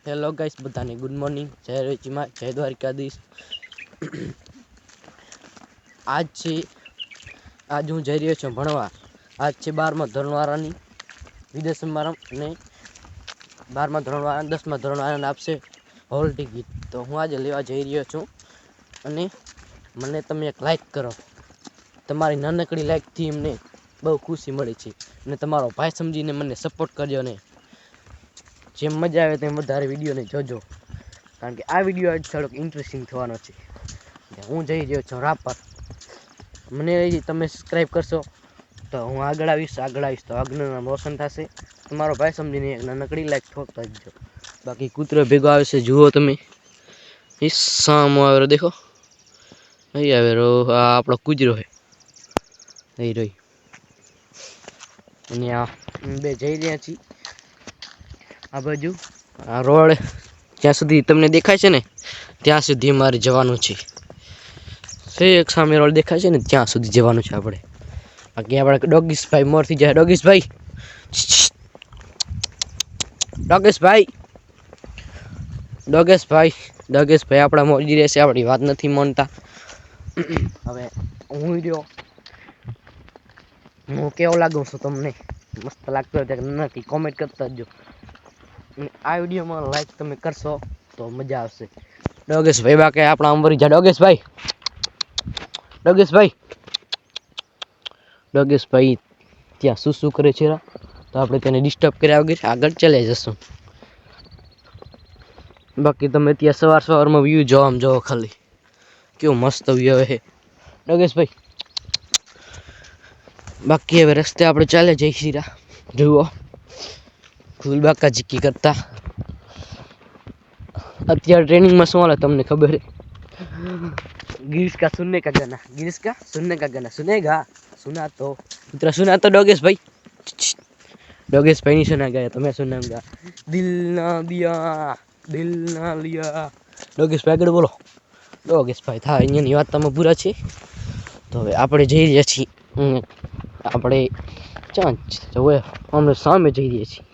Hello guys, બધાને good morning. જય રેચીમાં, જય દ્વારકાધીશ. આજ હું જઈ રહ્યો છું ભણવા. આજ છે 12મા ધોરણવાળાની વિદેશ સમારંભ અને 12મા ધોરણવાળા 10મા ધોરણવાળાને આપશે હોલ ટિકિટ. તો હું આજે લેવા જઈ રહ્યો છું અને મને તમે એક લાઈક કરો. તમારી નાનકડી લાઈકથી એમને બહુ ખુશી મળે છે અને તમારો ભાઈ સમજીને મને સપોર્ટ કરજો ને જેમ મજા આવે તેમ વધારે વિડીયોને જોજો, કારણ કે આ વિડીયો આજ થોડોક ઇન્ટરેસ્ટિંગ થવાનો છે. હું જઈ રહ્યો છું રાપર. મને તમે સબસ્ક્રાઈબ કરશો તો હું આગળ આવીશ તો આગળનું નામ રોશન થશે. તમારો ભાઈ સમજીને એક નાનકડી લાઈક ઠોકતા જજો. બાકી કૂતરો ભેગો આવે છે, જુઓ તમે. સામો આવેલો દેખો, અહીં આવેલો. આ આપણો કૂતરો છે, અહીં રહી. અને બે જઈ રહ્યા છીએ આ બાજુ. આ રોડ જ્યાં સુધી તમને દેખાય છે ને ત્યાં સુધી મારે જવાનું છે. એક સામે રોડ દેખાય છે ને ત્યાં સુધી જવાનું છે આપણે. બાકી આપણે ડોગીસભાઈ મોર થઈ જાય. ડોગીસભાઈ આપણા મોરજી રહેશે, આપણી વાત નથી માનતા. હવે હું કેવો લાગુ છું તમને? મસ્ત લાગતો હોય તો નથી કોમેન્ટ કરતા જજો. આ વિડીયોમાં લાઈક તમે કરશો તો મજા આવશે. ડોગેશભાઈ બાકી આપણા અંબરી જા. ડોગેશભાઈ ત્યાં શું કરે છે, તો આપણે તેને ડિસ્ટર્બ કર્યા વગર આગળ ચાલ્યા જશું. બાકી તમે ત્યાં સવારમાં વ્યૂ જોવો ખાલી કેવું મસ્ત વ્યૂ આવે છે ડોગેશભાઈ. બાકી હવે રસ્તે આપણે ચાલ્યા જઈ શીરા. જુઓ ફૂલબાકા જીકી કરતા. અત્યારે ટ્રેનિંગમાં શું હાલે તમને ખબર છે? गिरीश का सुनने का गाना सुनेगा सुना तो डोगेशभाई नहीं सुना गया तो मैं सुनाऊंगा. दिल ना लिया. ડોગેશભાઈ આગળ બોલો. ડોગેશભાઈ થાય અહીંયાની વાત તમે પૂરા છે. તો હવે આપણે જઈ રહ્યા છીએ. આપણે અમે સામે જઈ રહ્યા છીએ.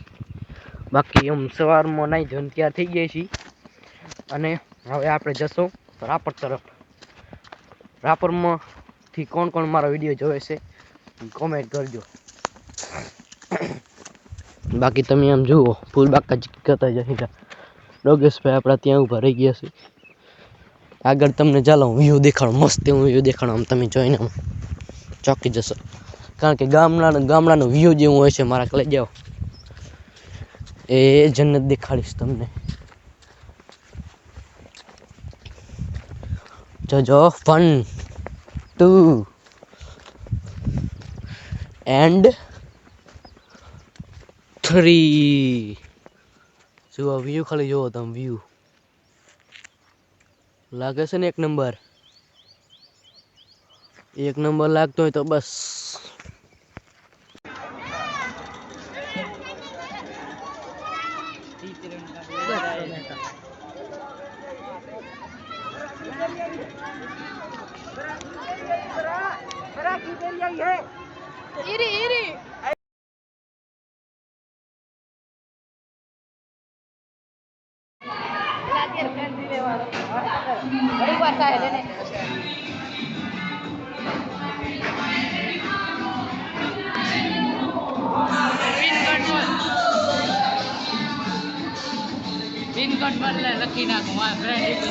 બાકી સવારમાં નાઈ ધોઈને તૈયાર થઈ ગયા છીએ અને હવે આપણે જશું રાપર તરફ. રાપરમાંથી કોણ મારા વિડીયો જોવે છે કોમેન્ટ કરજો. બાકી તમે આમ જુઓ ફૂલબાકા કરતા જઈ. ડોગેશભાઈ આપણા ત્યાં ઊભા રહી ગયા છે. આગળ તમને ચાલો વ્યૂ દેખાડો, મસ્ત એવું વ્યૂ દેખાડો. આમ તમે જોઈને ચોંકી જશો, કારણ કે ગામડાનો વ્યૂ જેવું હોય છે. મારા લઈ જાઓ એ જન્નત દેખાડીશ તમને. જોજો 1 2 and 3. જુઓ વ્યૂ ખાલી જુઓ તમે. વ્યૂ લાગે છે ને એક નંબર લાગતો હોય તો બસ. પિનકોડ બદલે લખી નાખું. મારા ફ્રેન્ડ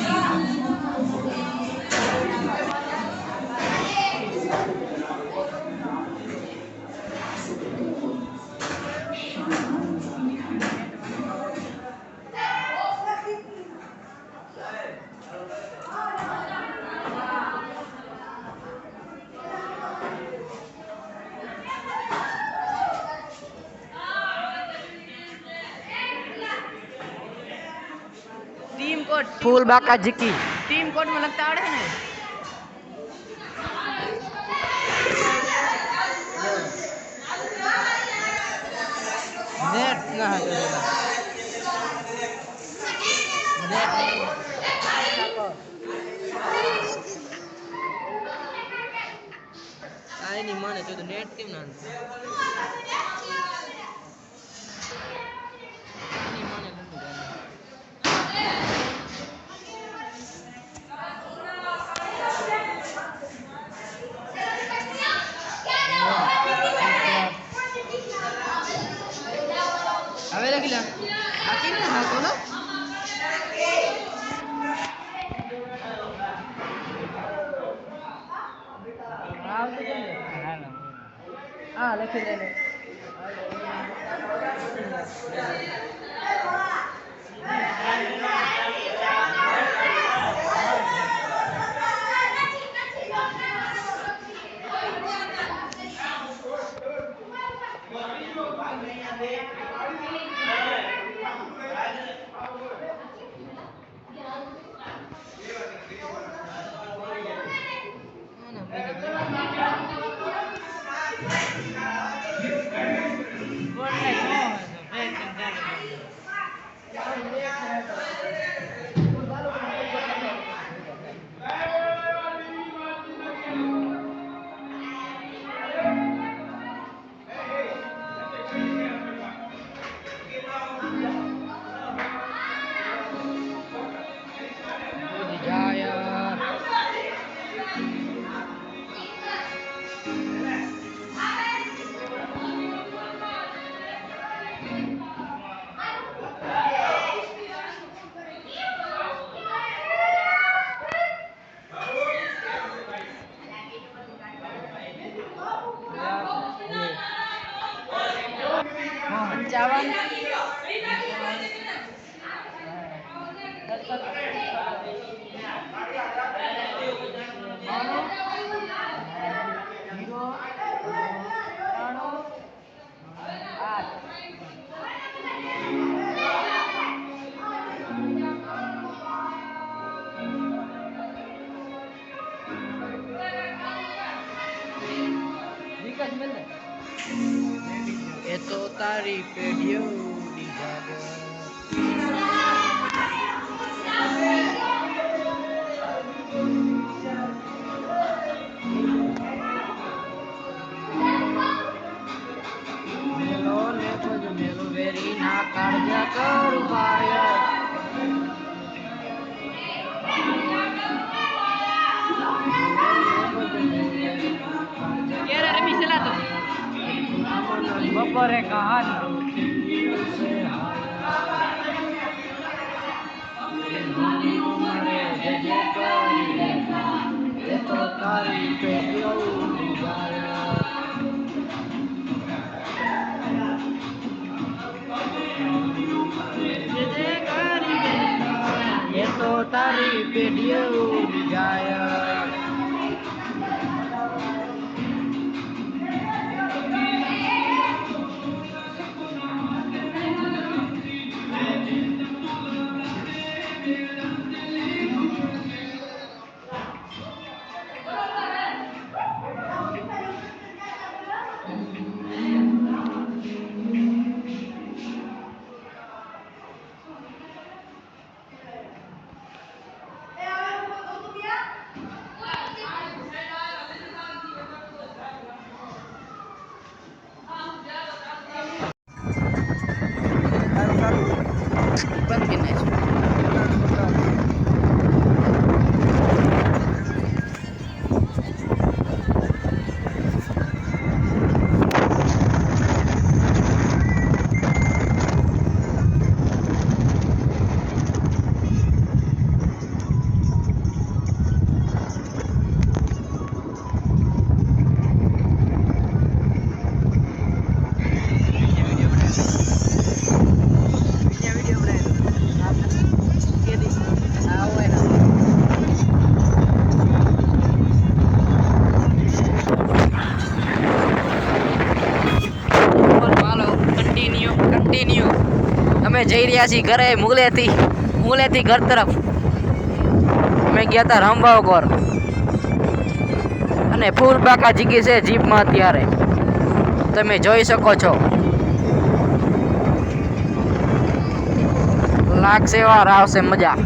ફૂલબાકા જીકી. ટીમ કોડમાં લખતા આવડે ને? નેટ ના આની માને તો નેટ કેમ ના આની માને હા લખી દે એ તો તારી પેઢીઓની જાગર મેલો ને ભજ મેલો વેરી ના કાળજા કરું ભાઈ બપોરે કહાની તો તારી પેઢીઓની એ તો તારી પેઢીઓની જાય બંધ કરી નાખ અમે જઈ રહ્યા છીએ ઘરે મુગલેથી ઘર તરફ અમે ગયા હતા રામબાવગોર અને ફૂલ બાકા જીગી છે જીપમાં અત્યારે તમે જોઈ શકો છો લાગશે વાર આવશે મજા